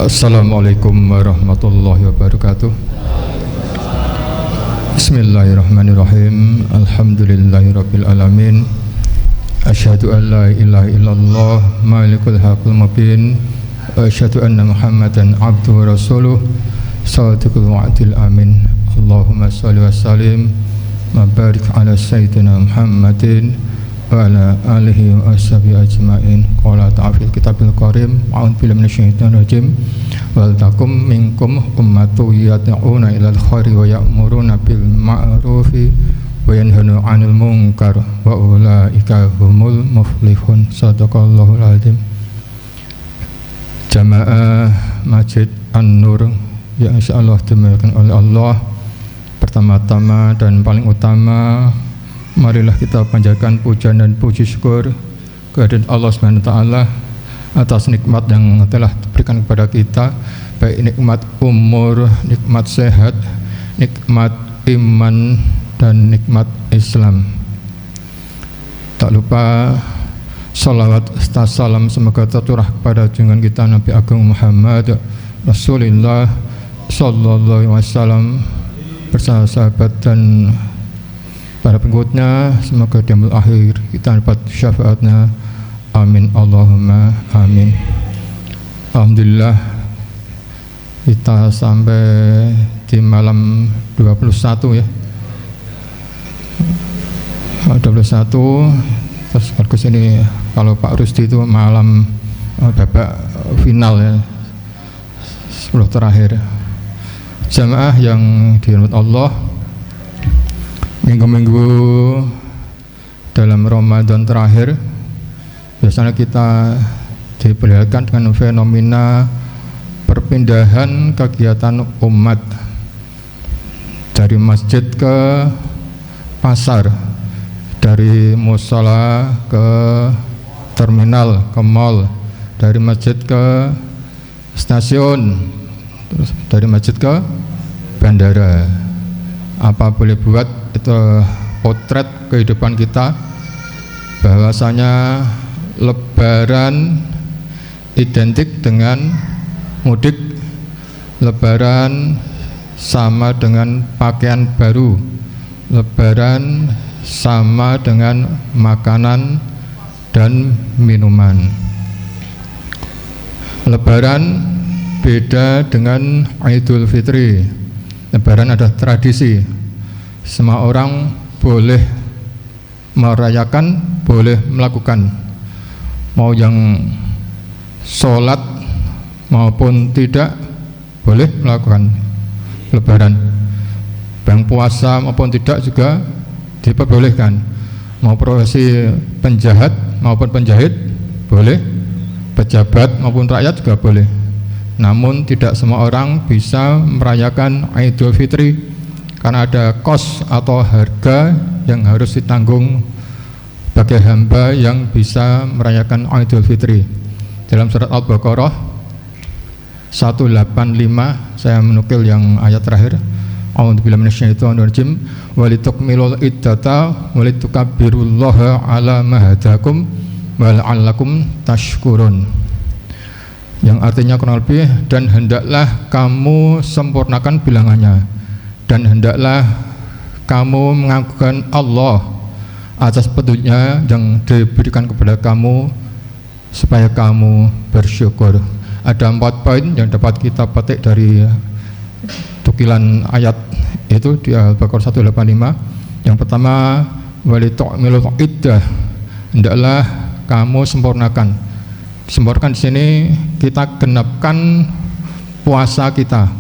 Assalamualaikum warahmatullahi wabarakatuh. Bismillahirrahmanirrahim. Alhamdulillahirabbil alamin. Asyhadu an la ilaha illallah malikul haqqil mubin. Asyhadu anna Muhammadan abduhu wa rasuluh shadiqul wa'dil amin. Allahumma shalli wa sallim wa barik ala sayyidina Muhammadin wa ala alihi wa ashabihi ajma'in. Qala ta'ala fil kitabil karim a'udzu billahi minasyaitonir rajim wal takum minkum ummatun yad'una ilal khairi wa ya'muruna bil ma'rufi wa yanhauna 'anil munkar wa ulaika humul muflihun. Shadaqallahul azim. Jamaah Masjid An-Nur yang insyaallah dimuliakan oleh Allah, pertama-tama dan paling utama, marilah kita panjatkan pujian dan puji syukur kehadirat Allah SWT atas nikmat yang telah diberikan kepada kita, baik nikmat umur, nikmat sehat, nikmat iman, dan nikmat Islam. Tak lupa salawat serta salam semoga tercurah kepada junjungan kita Nabi Agung Muhammad Rasulullah Sallallahu Alaihi Wasallam bersama sahabat dan para pengikutnya, semoga di akhir kita dapat syafaatnya. Amin Allahumma amin. Alhamdulillah kita sampai di malam 21 ya. 21 terus bagus ini kalau Pak Rusdi itu malam babak final ya, 10 terakhir. Jamaah yang dirahmati Allah, minggu-minggu dalam Ramadan terakhir biasanya kita diperlihatkan dengan fenomena perpindahan kegiatan umat dari masjid ke pasar, dari mushola ke terminal, ke mall, dari masjid ke stasiun, terus dari masjid ke bandara. Apa boleh buat, itu potret kehidupan kita, bahwasanya Lebaran identik dengan mudik, Lebaran sama dengan pakaian baru, Lebaran sama dengan makanan dan minuman. Lebaran beda dengan Idul Fitri. Lebaran ada tradisi, semua orang boleh merayakan, boleh melakukan, mau yang sholat maupun tidak boleh melakukan Lebaran. Yang puasa maupun tidak juga diperbolehkan. Mau profesi penjahat maupun penjahit boleh, pejabat maupun rakyat juga boleh. Namun tidak semua orang bisa merayakan Idul Fitri karena ada kos atau harga yang harus ditanggung bagi hamba yang bisa merayakan Idul Fitri. Dalam surat Al-Baqarah 185, saya menukil yang ayat terakhir, a'udzubillahi minasyaitonirrajim, walitukmilul iddata walitukabbirullaha ala ma hadakum wala'allakum tashkurun, yang artinya kurang lebih, dan hendaklah kamu sempurnakan bilangannya, dan hendaklah kamu mengagungkan Allah atas petunjuknya yang diberikan kepada kamu supaya kamu bersyukur. Ada 4 poin yang dapat kita petik dari tukilan ayat itu di Al-Baqarah 185. Yang pertama, walitukmilul iddah, hendaklah kamu sempurnakan. Sempurnakan di sini kita genapkan puasa kita.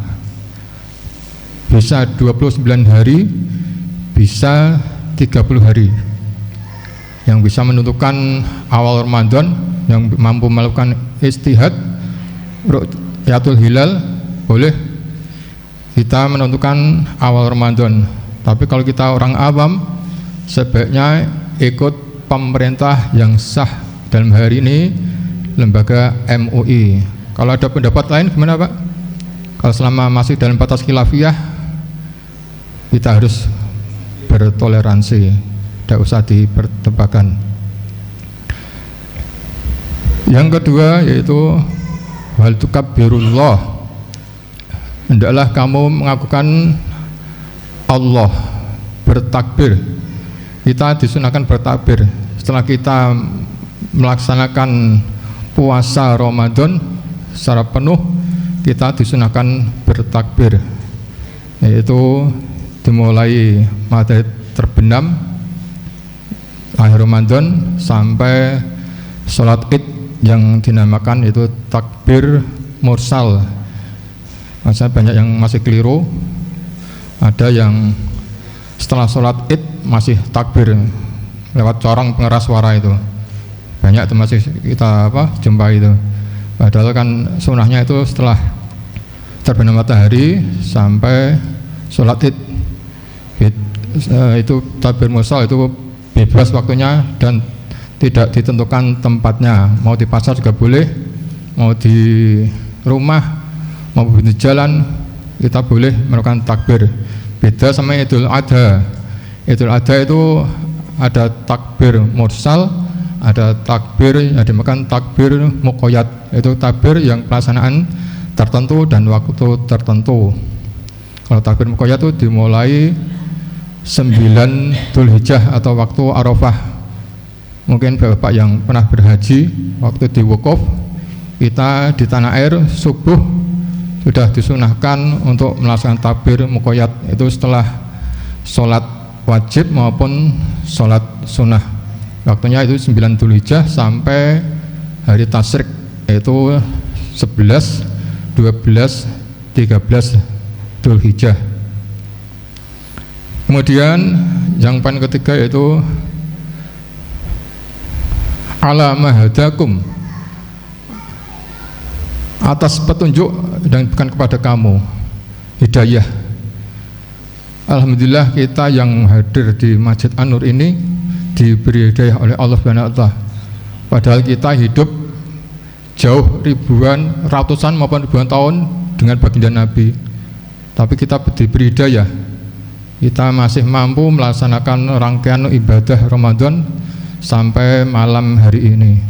Bisa 29 hari, bisa 30 hari. Yang bisa menentukan awal Ramadan, yang mampu melakukan istihad ru'yatul hilal, boleh kita menentukan awal Ramadan. Tapi kalau kita orang awam, sebaiknya ikut pemerintah yang sah, dalam hari ini lembaga MUI. Kalau ada pendapat lain gimana Pak? Kalau selama masih dalam batas khilafiyah, kita harus bertoleransi, tidak usah diperdebatkan. Yang kedua yaitu wal tukabbirullah, hendaklah kamu mengakukan Allah, bertakbir. Kita disunahkan bertakbir setelah kita melaksanakan puasa Ramadan secara penuh. Kita disunahkan bertakbir, yaitu dimulai matahari terbenam akhir Ramadan sampai sholat id yang dinamakan itu takbir mursal. Masa banyak yang masih keliru, ada yang setelah sholat id masih takbir lewat corong pengeras suara itu, banyak itu masih kita jumpai itu. Padahal kan sunnahnya itu setelah terbenam matahari sampai sholat id. Itu takbir mursal itu bebas waktunya dan tidak ditentukan tempatnya, mau di pasar juga boleh, mau di rumah, mau di jalan, kita boleh melakukan takbir. Beda sama Idul Adha. Idul Adha itu ada takbir mursal, ada takbir yang dimakan takbir muqayyad, itu takbir yang pelaksanaan tertentu dan waktu tertentu. Kalau takbir muqayyad itu dimulai 9 Dzulhijjah atau waktu Arafah. Mungkin Bapak yang pernah berhaji, waktu di wukuf kita di tanah air subuh sudah disunahkan untuk melaksanakan takbir muqayyad, itu setelah sholat wajib maupun sholat sunnah. Waktunya itu 9 Dzulhijjah sampai hari tasyrik, yaitu 11, 12, 13 Dzulhijjah. Kemudian yang paling ketiga yaitu ala mahadakum, atas petunjuk dan bukan kepada kamu, hidayah. Alhamdulillah kita yang hadir di Masjid An-Nur ini diberi hidayah oleh Allah Subhanahu wa Ta'ala. Padahal kita hidup jauh ribuan, ratusan maupun ribuan tahun dengan baginda Nabi, tapi kita diberi hidayah. Kita masih mampu melaksanakan rangkaian ibadah Ramadan sampai malam hari ini.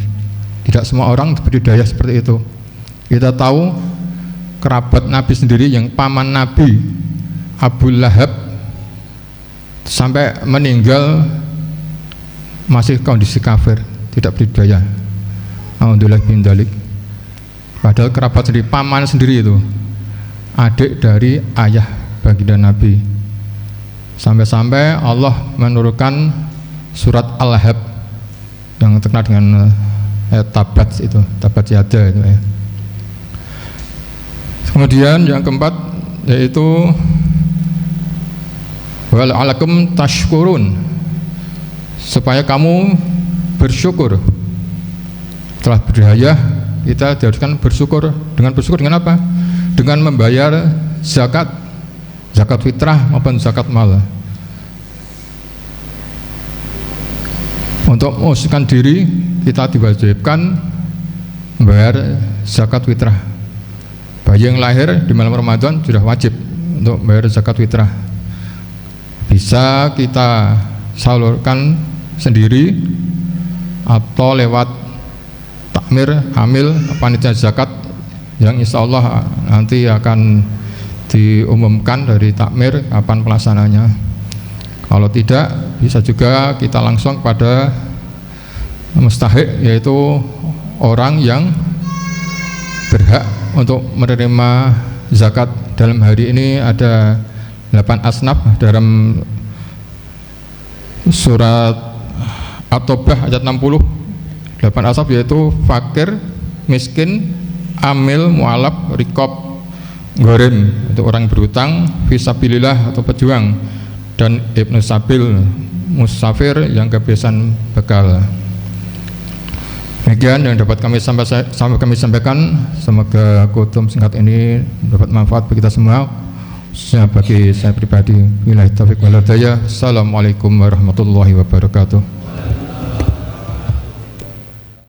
Tidak semua orang diberi hidayah seperti itu. Kita tahu kerabat Nabi sendiri yang paman Nabi, Abu Lahab, sampai meninggal masih kondisi kafir, tidak berdaya. Alhamdulillah bin dalik. Padahal kerabat sendiri, paman sendiri itu adik dari ayah baginda Nabi. Sampai-sampai Allah menurunkan surat Al-Lahab yang terkenal dengan tabat itu, tabat yada itu ya. Kemudian yang keempat yaitu wala'alakum tashkurun, supaya kamu bersyukur. Setelah berdaya kita diharuskan bersyukur. Dengan bersyukur dengan apa? Dengan membayar zakat fitrah maupun zakat mal. Untuk mengusahakan diri kita diwajibkan membayar zakat fitrah. Bayi yang lahir di malam Ramadan sudah wajib untuk membayar zakat fitrah. Bisa kita salurkan sendiri atau lewat takmir hamil panitia zakat yang insya Allah nanti akan diumumkan dari takmir kapan pelaksananya. Kalau tidak, bisa juga kita langsung pada mustahik, yaitu orang yang berhak untuk menerima zakat. Dalam hari ini ada 8 asnaf dalam surat At-Taubah ayat 60. 8 asnaf yaitu fakir, miskin, amil, mu'alaf, rikob, gorim, itu orang berhutang, fisabilillah atau pejuang, dan ibnu sabil, musafir yang kebiasaan bekal. Demikian yang dapat kami sampaikan. Semoga khutbah singkat ini dapat manfaat bagi kita semua, khususnya bagi saya pribadi. Billahi taufiq wal hidayah. Assalamualaikum warahmatullahi wabarakatuh.